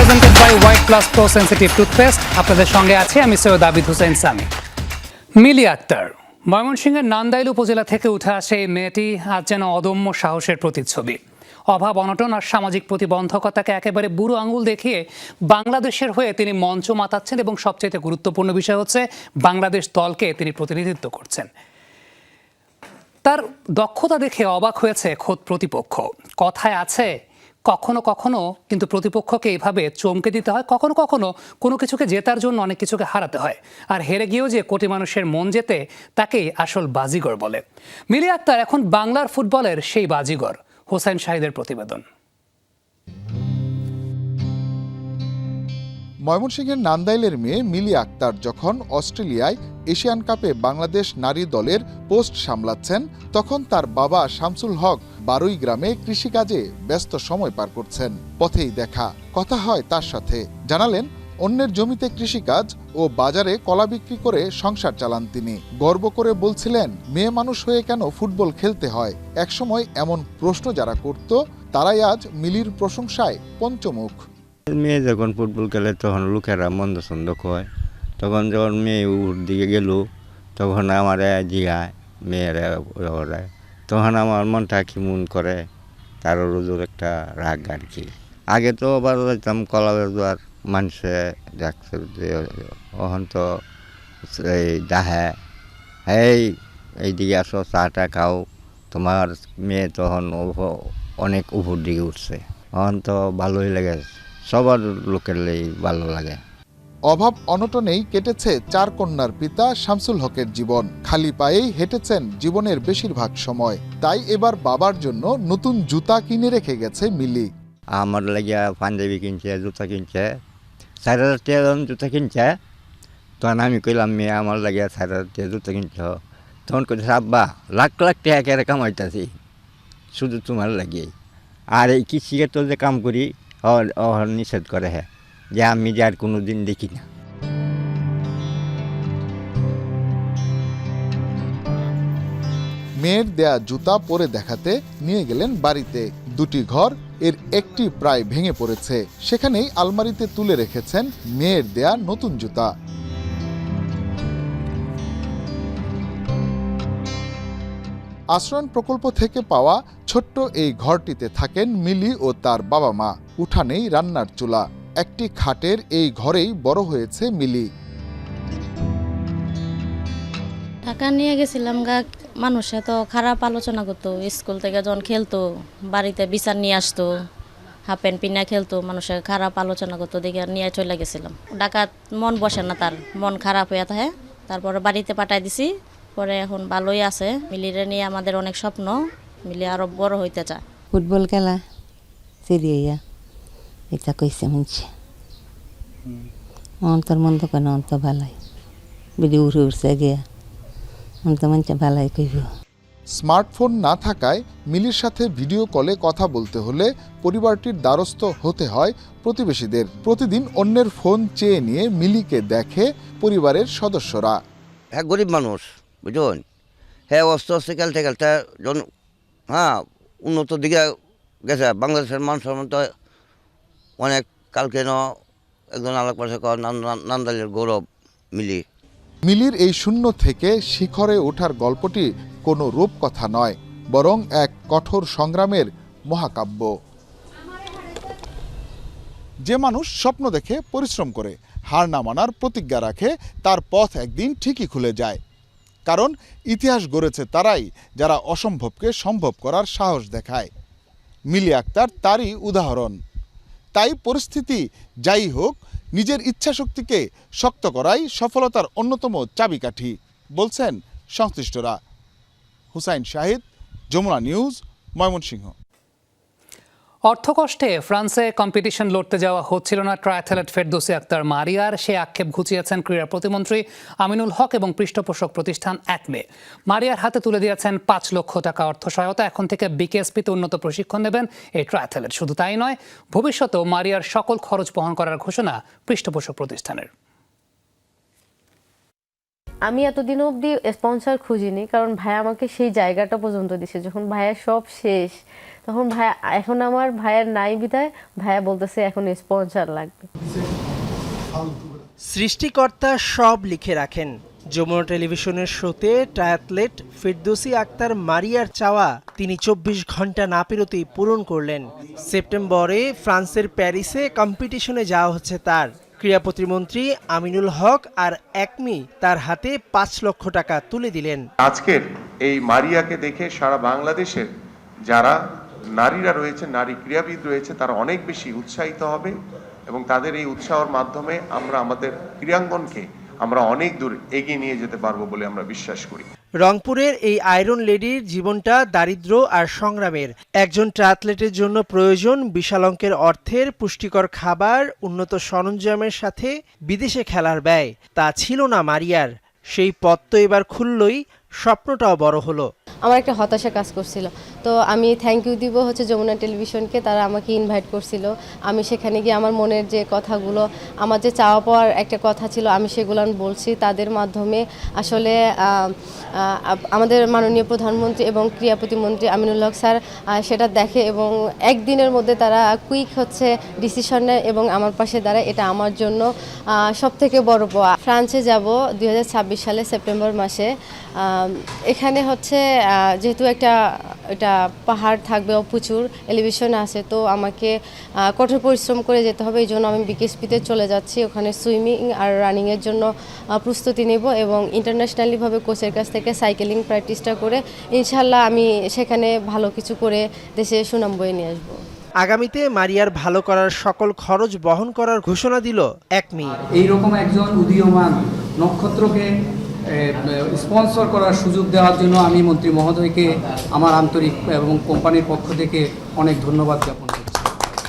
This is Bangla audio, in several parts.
Presented by white plus pro sensitive toothpaste. আপনাদের সঙ্গে আছে আমি সৈয়দ আবিদ হোসেন সামি। মিলি আক্তার ময়মনসিংহের নান্দাইল উপজেলা থেকে উঠে আসে এই মেয়েটি আজ যেন অদম্য সাহসের প্রতিচ্ছবি। অভাব অনটন আর সামাজিক প্রতিবন্ধকতাকে একেবারে বুড়ো আঙুল দেখিয়ে বাংলাদেশের হয়ে তিনি মঞ্চ মাতাচ্ছেন এবং সবচেয়ে গুরুত্বপূর্ণ বিষয় হচ্ছে বাংলাদেশ দলকে তিনি প্রতিনিধিত্ব করছেন। তার দক্ষতা দেখে অবাক হয়েছে খোদ প্রতিপক্ষ। কথায় আছে কখনো কখনো কিন্তু প্রতিপক্ষকে এইভাবে চমকে দিতে হয়, কখনো কখনো কোনো কিছুকে জেতার জন্য অনেক কিছুকে হারাতে হয়। আর হেরে গিয়েও যে কোটি মানুষের মন জেতে তাকেই আসল বাজিগর বলে। মিলি আক্তার এখন বাংলার ফুটবলের সেই বাজিগর। হোসেন শাহিদের প্রতিবেদন। ময়মনসিংহের নান্দাইলের মেয়ে মিলি আক্তার যখন অস্ট্রেলিয়ায় এশিয়ান কাপে বাংলাদেশ নারী দলের পোস্ট সামলাচ্ছেন, তখন তার বাবা শামসুল হক বারুই গ্রামে কৃষিকাজে ব্যস্ত সময় পার করছেন। পথেই দেখা, কথা হয় তার সাথে। জানালেন অন্যের জমিতে কৃষিকাজ ও বাজারে কলা বিক্রি করে সংসার চালান তিনি। গর্ব করে বলছিলেন, মেয়ে মানুষ হয়ে কেন ফুটবল খেলতে হয়। একসময় এমন প্রশ্ন যারা করত তারাই আজ মিলির প্রশংসায় পঞ্চমুখ। মেয়ে যখন ফুটবল খেলে তখন লোকেরা মন্দ ছন্দ কয়, তখন যখন মেয়ে উর দিকে গেল তখন আমার জিগায় মেয়েরা ওরায়, তখন আমার মনটা কেমন করে, তার রোজোর একটা রাগ আর কি। আগে তো আবার যাইতাম কলা বেজোয়ার মানুষে দেখছে যে ওখান তো এই ডাহে এইদিকে আসো চাটা খাও, তোমার মেয়ে তখন অনেক উপর দিকে উঠছে। এখন তো ভালোই লাগে, সবার লোকের ভালো লাগে। অভাব অনটনেই কেটেছে চার কন্যার পিতা শামসুল হকের জীবন। খালি পায়েই হেঁটেছেন জীবনের বেশিরভাগ সময়। তাই এবার বাবার জন্য নতুন জুতা কিনে রেখে গেছে মিলি। আমার লাগিয়া পাঞ্জাবি কিনছে, জুতা কিনছে, 4,000 টাকা জুতা কিনছে। তখন আমি কইলাম, মেয়ে আমার লাগিয়া 4,000 টাকা জুতা কিনছ। তখন কইছে, আব্বা লাখ লাখ টাকা কেড়ে কামাইতেছি শুধু তোমার লাগিয়ে। আর এই কৃষিকে তো যে কাম করি নিষেধ করে, হ্যাঁ, যে আমি যে আর কোনো দিন দেখি না। মেয়ের দেয়া জুতা পরে দেখাতে নিয়ে গেলেন বাড়িতে। দুটি ঘর, এর একটি প্রায় ভেঙে পড়েছে। সেখানেই আলমারিতে তুলে রেখেছেন মেয়ের দেয়া নতুন জুতা। আশ্রয়ণ প্রকল্প থেকে পাওয়া ছোট্ট এই ঘরটিতে থাকেন মিলি ও তার বাবা মা। উঠানেই রান্নার চুলা। একটি খাটের এই ঘরেই বড় হয়েছে মিলি। ঢাকা নিয়ে গেছিলাম গা, মানুষে তো খারাপ আলোচনা করতো। স্কুল থেকে যখন খেলতো বাড়িতে বিচার নিয়ে আসতো, হাফ প্যান্ট পিনা খেলতো, মানুষে খারাপ আলোচনা করতো দেখে নিয়ে চলে গেছিলাম। ঢাকাত মন বসে না, তার মন খারাপ হয়ে থাকে। তারপরে বাড়িতে পাঠাই দিছি, পরে এখন ভালোই আছে। মিলিরে নিয়ে আমাদের অনেক স্বপ্ন, মিলি আরো বড় হইতে চায়। ফুটবল খেলা সিরিয়া এটা কইছে শুনছি, অন্তর মন্দ কেন অন্ত ভালাই বিধি উঠে উঠছে গিয়া অন্ত মঞ্চে ভালাই কইব। স্মার্টফোন না থাকায় মিলির সাথে ভিডিও কলে কথা বলতে হলে পরিবারটির দ্বারস্থ হতে হয় প্রতিবেশীদের। প্রতিদিন অন্যের ফোন চেয়ে নিয়ে মিলিকে দেখে পরিবারের সদস্যরা। হ্যাঁ, গরিব মানুষ, বুঝুন। হ্যাঁ, অস্তে অস্তে খেলতে খেলতে যখন উন্নত দিকে গেছে। বাংলাদেশের মানুষের মতো অনেক কালকে একজন আলাপ পাশে নান্দাইলের গৌরব মিলি। মিলির এই শূন্য থেকে শিখরে ওঠার গল্পটি কোনো রূপকথা নয়, বরং এক কঠোর সংগ্রামের মহাকাব্য। যে মানুষ স্বপ্ন দেখে পরিশ্রম করে, হার না মানার প্রতিজ্ঞা রাখে, তার পথ একদিন ঠিকই খুলে যায়। কারণ ইতিহাস গড়েছে তারাই যারা অসম্ভবকে সম্ভব করার সাহস দেখায়। মিলি আক্তার তারই উদাহরণ। তাই পরিস্থিতি যাই হোক, নিজের ইচ্ছাশক্তিকে শক্ত করাই সফলতার অন্যতম চাবিকাঠি বলছেন সংশ্লিষ্টরা। হুসাইন শাহিদ, যমুনা নিউজ, ময়মনসিংহ। অর্থকষ্টে ফ্রান্সে কম্পিটিশন লড়তে যাওয়া হচ্ছিল না ট্রায়াথলেট ফেরদৌসী আক্তার মারিয়ার। সে আক্ষেপ ঘুচিয়েছেন ক্রীড়া প্রতিমন্ত্রী আমিনুল হক এবং পৃষ্ঠপোষক প্রতিষ্ঠান একমে। মারিয়ার হাতে তুলে দিয়েছেন 5 লক্ষ টাকা অর্থ সহায়তা। এখন থেকে বিকেএসপিতে উন্নত প্রশিক্ষণ নেবেন এই ট্রায়াথলেট। শুধু তাই নয়, ভবিষ্যতেও মারিয়ার সকল খরচ বহন করার ঘোষণা পৃষ্ঠপোষক প্রতিষ্ঠানের। আমি এতদিন অবধি স্পন্সর খুঁজিনি, কারণ ভাইয়া আমাকে সেই জায়গাটা পর্যন্ত দিছে। যখন ভাইয়ের সব শেষ, তখন ভাইয়া, এখন আমার ভাইয়ের নাই বিদায় ভাইয়া বলতেছে এখন স্পন্সর লাগবে। সৃষ্টিকর্তা সব লিখে রাখেন। যমুনা টেলিভিশনের শোতে ট্রায়াথলেট ফিরদৌসী আক্তার মারিয়ার চাওয়া তিনি 24 ঘন্টা না পেরোতেই পূরণ করলেন। সেপ্টেম্বরে ফ্রান্সের প্যারিসে কম্পিটিশনে যাওয়া হচ্ছে তার। ক্রীড়া প্রতিমন্ত্রী আমিনুল হক আর একমি তার হাতে 5 লক্ষ টাকা তুলে দিলেন। আজকের এই মারিয়াকে দেখে সারা বাংলাদেশের যারা নারীরা রয়েছে, নারী ক্রীড়াবিদ রয়েছে, তারা অনেক বেশি উৎসাহিত হবে এবং তাদের এই উৎসাহের মাধ্যমে আমরা আমাদের ক্রীড়াঙ্গনকে আমরা অনেক দূর এগিয়ে নিয়ে যেতে পারবো বলে আমরা বিশ্বাস করি। রংপুরের এই আয়রন লেডির জীবনটা দারিদ্র্য আর সংগ্রামের। একজন ট্রায়াথলেটের জন্য প্রয়োজন বিশাল অঙ্কের অর্থের, পুষ্টিকর খাবার, উন্নত সরঞ্জামের সাথে বিদেশে খেলার ব্যয়। তা ছিল না মারিয়ার। সেই পথ তো এবার খুললই, স্বপ্নটাও বড় হলো। আমার একটা হতাশা কাজ করছিল, তো আমি থ্যাংক ইউ দিব হচ্ছে যমুনা টেলিভিশনকে। তারা আমাকে ইনভাইট করছিল, আমি সেখানে গিয়ে আমার মনের যে কথাগুলো, আমার যে চাওয়া পাওয়ার একটা কথা ছিল, আমি সেগুলো বলছি। তাদের মাধ্যমে আসলে আমাদের মাননীয় প্রধানমন্ত্রী এবং ক্রীড়া প্রতিমন্ত্রী আমিনুল হক স্যার সেটা দেখে এবং একদিনের মধ্যে তারা কুইক হচ্ছে ডিসিশন নেয় এবং আমার পাশে দাঁড়ায়। এটা আমার জন্য সবথেকে বড় পাওয়া। ফ্রান্সে যাব 2026 সালে সেপ্টেম্বর মাসে। এখানে হচ্ছে যেহেতু এটা পাহাড় থাকবে, প্রচুর এলিভেশন আছে, তো আমাকে কঠোর পরিশ্রম করে যেতে হবে। এই জন্য আমি বিকেএসপিতে চলে যাচ্ছি। ওখানে সুইমিং আর রানিংয়ের জন্য প্রস্তুতি নেব এবং ইন্টারন্যাশনালিভাবে কোচের কাছ থেকে সাইকেলিং প্র্যাকটিসটা করে ইনশাল্লাহ আমি সেখানে ভালো কিছু করে দেশে সুনাম বয়ে নিয়ে আসবো। আগামীতে মারিয়ার ভালো করার সকল খরচ বহন করার ঘোষণা দিল একমি। এইরকম একজন উদীয়মান নক্ষত্রকে স্পন্সর করার সুযোগ দেওয়ার জন্য আমি মন্ত্রী মহোদয়কে আমার আন্তরিক এবং কোম্পানির পক্ষ থেকে অনেক ধন্যবাদ জ্ঞাপন করছি।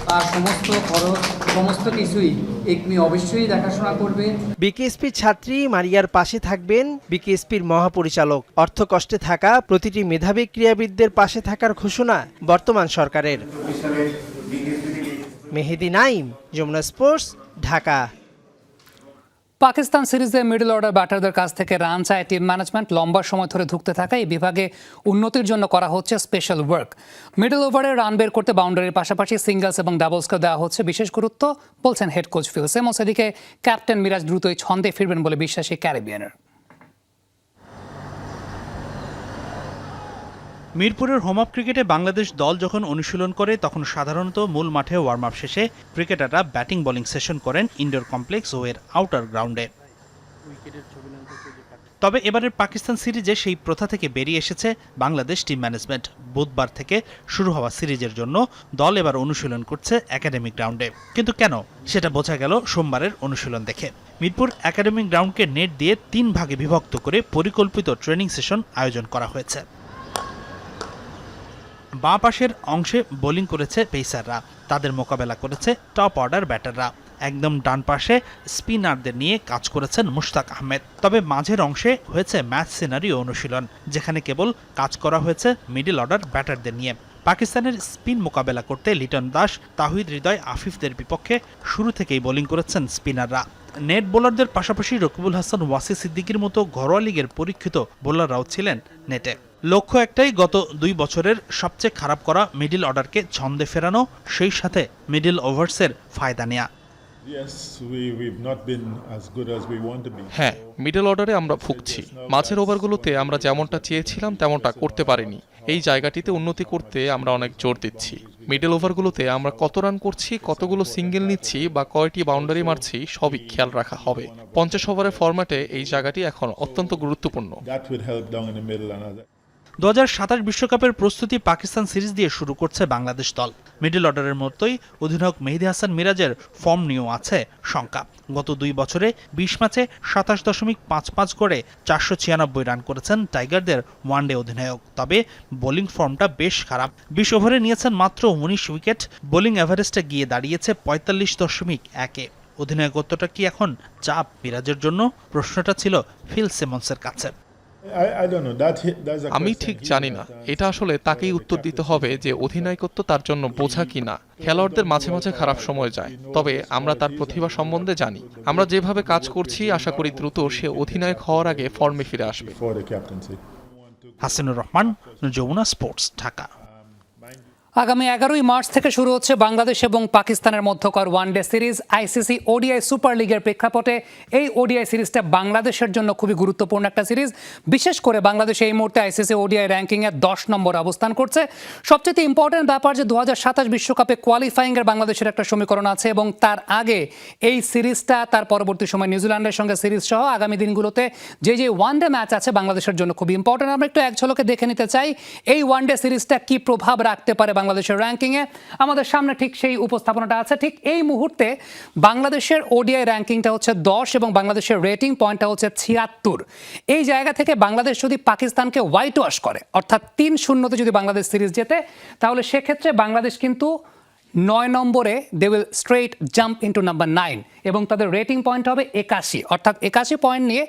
তার সমস্ত খরচ, সমস্ত কিছুই একমি অবশ্যই দেখাশোনা করবে। বিকেএসপির ছাত্রী মারিয়ার পাশে থাকবেন বিকেএসপির মহাপরিচালক। অর্থ কষ্টে থাকা প্রতিটি মেধাবী ক্রীড়াবিদদের পাশে থাকার ঘোষণা বর্তমান সরকারের। মেহেদি নাইম, যমুনা স্পোর্টস, ঢাকা। পাকিস্তান সিরিজে মিডল অর্ডার ব্যাটারদের কাছ থেকে রান চায় টিম ম্যানেজমেন্ট। লম্বা সময় ধরে ধুঁকতে থাকা এই বিভাগে উন্নতির জন্য করা হচ্ছে স্পেশাল ওয়ার্ক। মিডল ওভারে রান বের করতে বাউন্ডারির পাশাপাশি সিঙ্গলস এবং ডাবলসকে দেওয়া হচ্ছে বিশেষ গুরুত্ব, বলছেন হেড কোচ ফিল সিমন্স। এদিকে ক্যাপ্টেন মিরাজ দ্রুতই ছন্দে ফিরবেন বলে বিশ্বাসী ক্যারিবিয়ানের। মিরপুরের হোম অফ ক্রিকেটে বাংলাদেশ দল যখন অনুশীলন করে তখন সাধারণত মূল মাঠে ওয়ার্ম আপ শেষে ক্রিকেটাররা ব্যাটিং বোলিং সেশন করেন ইনডোর কমপ্লেক্স ও এর আউটার গ্রাউন্ডে। তবে এবারের পাকিস্তান সিরিজে সেই প্রথা থেকে বেরিয়ে এসেছে বাংলাদেশ টিম ম্যানেজমেন্ট। বুধবার থেকে শুরু হওয়া সিরিজের জন্য দল এবার অনুশীলন করছে একাডেমিক গ্রাউন্ডে। কিন্তু কেন, সেটা বোঝা গেল সোমবারের অনুশীলন দেখে। মিরপুর একাডেমিক গ্রাউন্ডকে নেট দিয়ে 3 ভাগে বিভক্ত করে পরিকল্পিত ট্রেনিং সেশন আয়োজন করা হয়েছে। বাঁ পাশের অংশে বোলিং করেছে পেসাররা, তাদের মোকাবেলা করেছে টপ অর্ডার ব্যাটাররা। একদম ডান পাশে স্পিনারদের নিয়ে কাজ করেছেন মুশতাক আহমেদ। তবে মাঝের অংশে হয়েছে ম্যাচ সিনারি অনুশীলন, যেখানে কেবল কাজ করা হয়েছে মিডল অর্ডার ব্যাটারদের নিয়ে। পাকিস্তানের স্পিন মোকাবেলা করতে লিটন দাস, তাহিদ হৃদয়, আফিফদের বিপক্ষে শুরু থেকেই বোলিং করেছেন স্পিনাররা। নেট বোলারদের পাশাপাশি রকিবুল হাসান, ওয়াসি সিদ্দিকীর মতো ঘরোয়া লিগের পরীক্ষিত বোলাররাও ছিলেন নেটে। লক্ষ্য একটাই, গত 2 বছরের সবচেয়ে খারাপ করা মিডল অর্ডারকে ছন্দে ফেরানো, সেই সাথে মিডল ওভার্সের ফায়দা নেয়া। হ্যাঁ, মিডল অর্ডারে আমরা ভুগছি। মাঝের ওভারগুলোতে আমরা যেমনটা চেয়েছিলাম তেমনটা করতে পারিনি। এই জায়গাটিতে উন্নতি করতে আমরা অনেক জোর দিচ্ছি। মিডল ওভারগুলোতে আমরা কত রান করছি, কতগুলো সিঙ্গেল নিচ্ছি বা কয়টি বাউন্ডারি মারছি, সবই খেয়াল রাখা হবে। 50 ওভারের ফরম্যাটে এই জায়গাটি এখন অত্যন্ত গুরুত্বপূর্ণ। 2027 বিশ্বকাপের প্রস্তুতি পাকিস্তান সিরিজ দিয়ে শুরু করছে বাংলাদেশ দল। মিডল অর্ডারের মতোই অধিনায়ক মেহেদী হাসান মিরাজের ফর্ম নিয়েও আছে শঙ্কা। গত 2 বছরে 20 ম্যাচে 27.55 করে 496 রান করেছেন টাইগারদের ওয়ানডে অধিনায়ক। তবে বোলিং ফর্মটা বেশ খারাপ। 20 ওভারে নিয়েছেন মাত্র 19 উইকেট। বোলিং এভারেস্টে গিয়ে দাঁড়িয়েছে 45.1-এ। অধিনায়কত্বটা কি এখন চাপ মিরাজের জন্য? প্রশ্নটা ছিল ফিল সিমন্সের কাছে। আমি ঠিক জানি না, এটা আসলে তাকেই উত্তর দিতে হবে যে অধিনায়কত্ব তার জন্য বোঝা কিনা। খেলোয়াড়দের মাঝে মাঝে খারাপ সময় যায়, তবে আমরা তার প্রতিভা সম্বন্ধে জানি। আমরা যেভাবে কাজ করছি আশা করি দ্রুত সে অধিনায়ক হওয়ার আগে ফর্মে ফিরে আসবে। হাসিনুর রহমান, যমুনা স্পোর্টস, ঢাকা। আগামী 11ই মার্চ থেকে শুরু হচ্ছে বাংলাদেশ এবং পাকিস্তানের মধ্যকার one day series ICC ODI super লিগের প্রেক্ষাপটে এই ওডিআই সিরিজটা বাংলাদেশের জন্য খুবই গুরুত্বপূর্ণ একটা সিরিজ। বিশেষ করে বাংলাদেশ এই মুহূর্তে আইসিসি ওডিআই র্যাঙ্কিংয়ে 10 নম্বর অবস্থান করছে। সবচেয়ে ইম্পর্টেন্ট ব্যাপার যে 2027 বিশ্বকাপে কোয়ালিফাইংয়ের বাংলাদেশের একটা সমীকরণ আছে এবং তার আগে এই সিরিজটা তার পরবর্তী সময় নিউজিল্যান্ডের সঙ্গে সিরিজ সহ আগামী দিনগুলোতে যে ওয়ানডে ম্যাচ আছে বাংলাদেশের জন্য খুবই ইম্পর্টেন্ট। আমরা একটু এক ঝলকে দেখে নিতে চাই এই ওয়ানডে সিরিজটা কি প্রভাব রাখতে পারে বাংলাদেশের র্যাঙ্কিংয়ে। আমাদের সামনে ঠিক সেই উপস্থাপনাটা আছে। ঠিক এই মুহূর্তে বাংলাদেশের ওডিআই র্যাঙ্কিংটা হচ্ছে 10 এবং বাংলাদেশের রেটিং পয়েন্টটা হচ্ছে 76। এই জায়গা থেকে বাংলাদেশ যদি পাকিস্তানকে হোয়াইট ওয়াশ করে, অর্থাৎ 3-0 যদি বাংলাদেশ সিরিজ জেতে, তাহলে সেক্ষেত্রে বাংলাদেশ কিন্তু 9 নম্বরে they will straight jump into number 9 এবং তাদের রেটিং পয়েন্ট হবে 81। অর্থাৎ 81 পয়েন্ট নিয়ে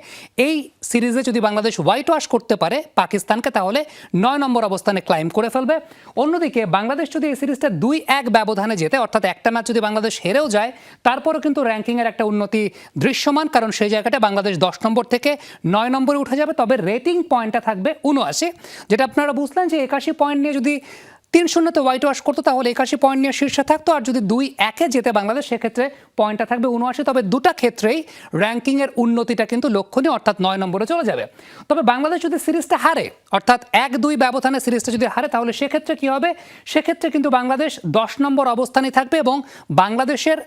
এই সিরিজে যদি বাংলাদেশ হোয়াইট ওয়াশ করতে পারে পাকিস্তানকে, তাহলে 9 নম্বর অবস্থানে ক্লাইম করে ফেলবে। অন্যদিকে বাংলাদেশ যদি এই সিরিজটা 2-1 ব্যবধানে জেতে, অর্থাৎ একটা ম্যাচ যদি বাংলাদেশ হেরেও যায়, তারপরেও কিন্তু র্যাঙ্কিংয়ের একটা উন্নতি দৃশ্যমান, কারণ সেই জায়গাটা বাংলাদেশ 10 নম্বর থেকে 9 নম্বরে উঠে যাবে। তবে রেটিং পয়েন্টটা থাকবে 79, যেটা আপনারা বুঝলেন যে 81 পয়েন্ট নিয়ে যদি 3-0 হোয়াইট ওয়াশ করতো তাহলে 81 পয়েন্ট নিয়ে শীর্ষে থাকতো, আর যদি 2-1 যেতে বাংলাদেশ সেক্ষেত্রে পয়েন্টটা থাকবে 79। তবে দুটা ক্ষেত্রেই র্যাঙ্কিংয়ের উন্নতিটা কিন্তু লক্ষণীয়, অর্থাৎ 9 নম্বরে চলে যাবে। তবে বাংলাদেশ যদি সিরিজটা হারে, অর্থাৎ 1-2 ব্যবধানে সিরিজটা যদি হারে, তাহলে সেক্ষেত্রে কি হবে? সেক্ষেত্রে কিন্তু বাংলাদেশ 10 নম্বর অবস্থানে থাকবে এবং বাংলাদেশের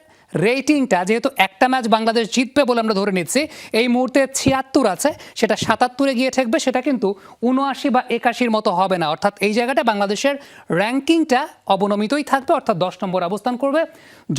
রেটিংটা, যেহেতু একটা ম্যাচ বাংলাদেশ জিতবে বলে আমরা ধরে নিচ্ছি, এই মুহূর্তে 76 আছে, সেটা 77-এ গিয়ে ঠেকবে, সেটা কিন্তু 79 বা 81 মতো হবে না। অর্থাৎ এই জায়গাটা বাংলাদেশের র্যাঙ্কিংটা অবনমিতই থাকবে, অর্থাৎ 10 নম্বর অবস্থান করবে।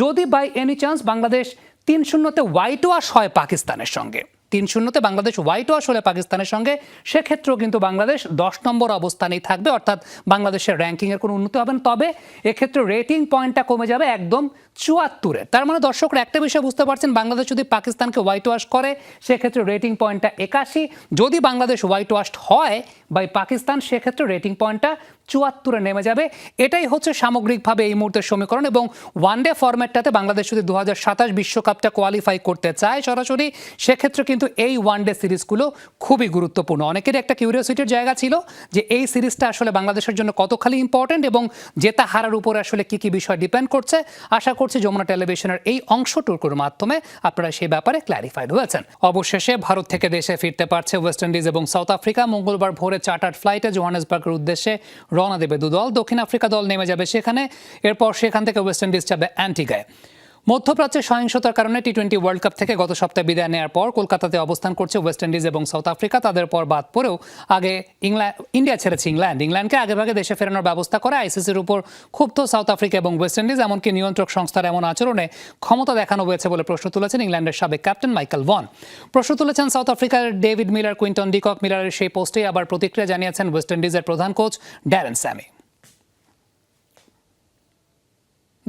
যদি by any chance Bangladesh 3-0 white wash হয় পাকিস্তানের সঙ্গে, 3-0 বাংলাদেশ হোয়াইট ওয়াশ হলে পাকিস্তানের সঙ্গে, সেক্ষেত্রেও কিন্তু বাংলাদেশ 10 নম্বর অবস্থানেই থাকবে, অর্থাৎ বাংলাদেশের র্যাঙ্কিংয়ের কোনো উন্নতি হবে না। তবে এক্ষেত্রে রেটিং পয়েন্টটা কমে যাবে একদম 74-এ। তার মানে দর্শকরা একটা বিষয় বুঝতে পারছেন, বাংলাদেশ যদি পাকিস্তানকে হোয়াইট ওয়াশ করে সেক্ষেত্রে রেটিং পয়েন্টটা 81, যদি বাংলাদেশ হোয়াইট ওয়াশ হয় বাই পাকিস্তান সেক্ষেত্রে রেটিং পয়েন্টটা 74-এ নেমে যাবে। এটাই হচ্ছে সামগ্রিকভাবে এই মুহূর্তের সমীকরণ। এবং ওয়ানডে ফরম্যাটটাতে বাংলাদেশ যদি 2027 বিশ্বকাপটা কোয়ালিফাই করতে চায় সরাসরি, সেক্ষেত্রে কিন্তু এই ওয়ানডে সিরিজগুলো খুবই গুরুত্বপূর্ণ। অনেকেরই একটা কিউরিওসিটির জায়গা ছিল যে এই সিরিজটা আসলে বাংলাদেশের জন্য কতখানি ইম্পর্টেন্ট এবং জেতা হারার উপরে আসলে কি কি বিষয় ডিপেন্ড করছে। আশা করছি যমুনা টেলিভিশনের এই অংশটুকুর মাধ্যমে আপনারা সেই ব্যাপারে ক্ল্যারিফাইড হয়েছেন। অবশেষে ভারত থেকে দেশে ফিরতে পারছে ওয়েস্ট ইন্ডিজ এবং সাউথ আফ্রিকা। মঙ্গলবার ভোরে চার্টার্ড ফ্লাইটে জোহানেসবার্গের উদ্দেশ্যে রওনা দেবে দুদল। দক্ষিণ আফ্রিকা দল নেমে যাবে সেখানে, এরপর সেখান থেকে ওয়েস্ট ইন্ডিজ যাবে অ্যান্টিগায়। মধ্যপ্রাচ্যে সহিংসতার কারণে টি-20 ওয়ার্ল্ড কাপ থেকে গত সপ্তাহে বিদায় নেওয়ার পর কলকাতাতে অবস্থান করছে ওয়েস্ট ইন্ডিজ এবং সাউথ আফ্রিকা। তাদের পর বাদ পড়েও আগে ইন্ডিয়া ছেড়েছে ইংল্যান্ডকে আগেভাগে দেশে ফেরানোর ব্যবস্থা করে আইসিসির উপর ক্ষুব্ধ সাউথ আফ্রিকা এবং ওয়েস্ট ইন্ডিজ। এমনকি নিয়ন্ত্রক সংস্থার এমন আচরণে ক্ষমতা দেখানো হয়েছে বলে প্রশ্ন তুলেছেন ইংল্যান্ডের সাবেক ক্যাপ্টেন মাইকেল ভন। প্রশ্ন তুলেছেন সাউথ আফ্রিকার ডেভিড মিলার, কুইন্টন ডিকক। মিলারের সেই পোস্টেই আবার প্রতিক্রিয়া জানিয়েছেন ওয়েস্ট ইন্ডিজের প্রধান কোচ ড্যারেন স্যামি।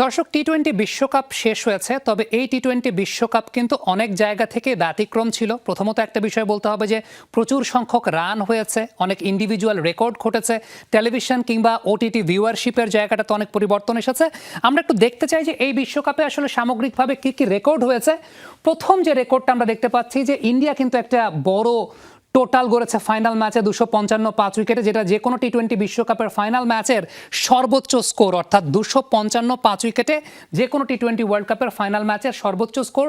দর্শক, টি-20 বিশ্বকাপ শেষ হয়েছে, তবে এই টি-20 বিশ্বকাপ কিন্তু অনেক জায়গা থেকে ব্যতিক্রম ছিল। প্রথমত একটা বিষয় বলতে হবে যে প্রচুর সংখ্যক রান হয়েছে, অনেক ইন্ডিভিজুয়াল রেকর্ড ঘটেছে, টেলিভিশন কিংবা ওটিটি ভিউয়ারশিপের জায়গাটাতে অনেক পরিবর্তন এসেছে। আমরা একটু দেখতে চাই যে এই বিশ্বকাপে আসলে সামগ্রিকভাবে কী কী রেকর্ড হয়েছে। প্রথম যে রেকর্ডটা আমরা দেখতে পাচ্ছি যে ইন্ডিয়া কিন্তু একটা বড় টোটাল গড়েছে ফাইনাল ম্যাচে 255 উইকেটে, যেটা যে কোনো টি-20 বিশ্বকাপের ফাইনাল ম্যাচের সর্বোচ্চ স্কোর, অর্থাৎ 255 উইকেটে যে কোনো টি-20 ওয়ার্ল্ড কাপের ফাইনাল ম্যাচের সর্বোচ্চ স্কোর।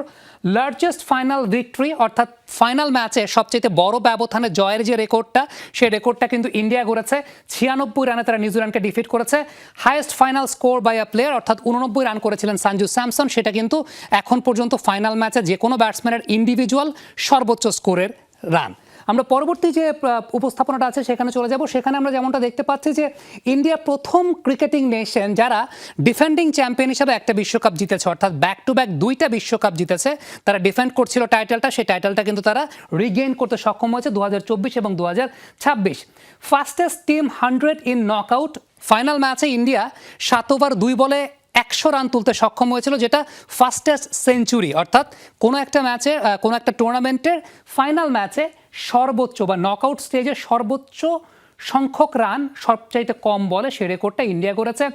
লার্জেস্ট ফাইনাল ভিক্টরি, অর্থাৎ ফাইনাল ম্যাচে সবচেয়ে বড় ব্যবধানে জয়ের যে রেকর্ডটা, সেই রেকর্ডটা কিন্তু ইন্ডিয়া গড়েছে। 96 রানে তারা নিউজিল্যান্ডকে ডিফিট করেছে। Highest final score by a player, অর্থাৎ 89 রান করেছিলেন সঞ্জু স্যামসন, সেটা কিন্তু এখন পর্যন্ত ফাইনাল ম্যাচে যে কোনো ব্যাটসম্যানের ইন্ডিভিজুয়াল সর্বোচ্চ স্কোরের রান। আমরা পরবর্তী যে উপস্থাপনাটা আছে সেখানে চলে যাব। সেখানে আমরা যেমনটা দেখতে পাচ্ছি যে ইন্ডিয়া প্রথম ক্রিকেটিং নেশন যারা ডিফেন্ডিং চ্যাম্পিয়ন হিসেবে একটা বিশ্বকাপ জিতেছে, অর্থাৎ ব্যাক টু ব্যাক 2টা বিশ্বকাপ জিতেছে। তারা ডিফেন্ড করছিল টাইটেলটা, সেই টাইটেলটা কিন্তু তারা রিগেইন করতে সক্ষম হয়েছে 2024 এবং 2026। Fastest team 100 in knockout. Final ম্যাচে ইন্ডিয়া 7 ওভার 2 বলে 100 রান তুলতে সক্ষম হয়েছিল, যেটা ফাস্টেস্ট সেঞ্চুরি। অর্থাৎ কোনো একটা ম্যাচে, কোনো একটা টুর্নামেন্টের ফাইনাল ম্যাচে সর্বোচ্চ বা নকআউট স্টেজে সর্বোচ্চ সংখ্যক রান সবচাইতে কম বলে সে রেকর্ডটা ইন্ডিয়া করেছে।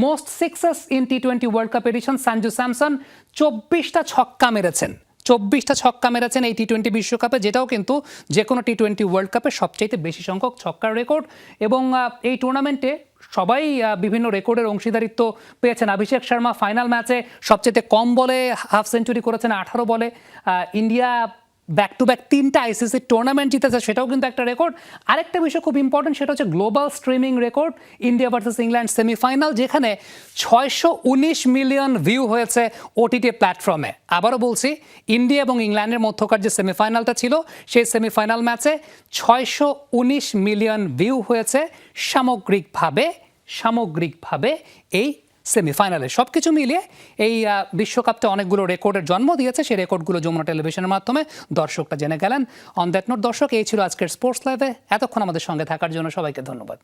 মোস্ট সিক্সেস ইন টি20 world cup edition Sanju Samson 24টা ছক্কা মেরেছেন, 24টা ছক্কা মেরেছেন এই টি20 বিশ্বকাপে, যেটাও কিন্তু যে কোনো টি20 ওয়ার্ল্ড কাপে সবচাইতে বেশি সংখ্যক ছক্কার রেকর্ড। এবং এই টুর্নামেন্টে সবাই বিভিন্ন রেকর্ডের অংশীদারিত্ব পেয়েছেন। অভিষেক শর্মা ফাইনাল ম্যাচে সবচেয়ে কম বলে হাফ সেঞ্চুরি করেছেন 18 বলে। ইন্ডিয়া ব্যাক টু ব্যাক 3টা আইসিসি টুর্নামেন্ট জিতেছে, সেটাও কিন্তু একটা রেকর্ড। আরেকটা বিষয় খুব ইম্পর্টেন্ট, সেটা হচ্ছে global streaming record. India versus England semifinal, যেখানে 619 মিলিয়ন ভিউ হয়েছে ওটিটি প্ল্যাটফর্মে। আবারও বলছি, ইন্ডিয়া এবং ইংল্যান্ডের মধ্যকার যে সেমিফাইনালটা ছিল, সেই সেমিফাইনাল ম্যাচে 619 মিলিয়ন ভিউ হয়েছে সামগ্রিকভাবে এই সেমিফাইনালে। সব কিছু মিলিয়ে এই বিশ্বকাপটা অনেকগুলো রেকর্ডের জন্ম দিয়েছে। সেই রেকর্ডগুলো যমুনা টেলিভিশনের মাধ্যমে দর্শকরা জেনে গেলেন। অন দ্যাট নোট দর্শক, এই ছিল আজকের স্পোর্টস লাইভে। এতক্ষণ আমাদের সঙ্গে থাকার জন্য সবাইকে ধন্যবাদ।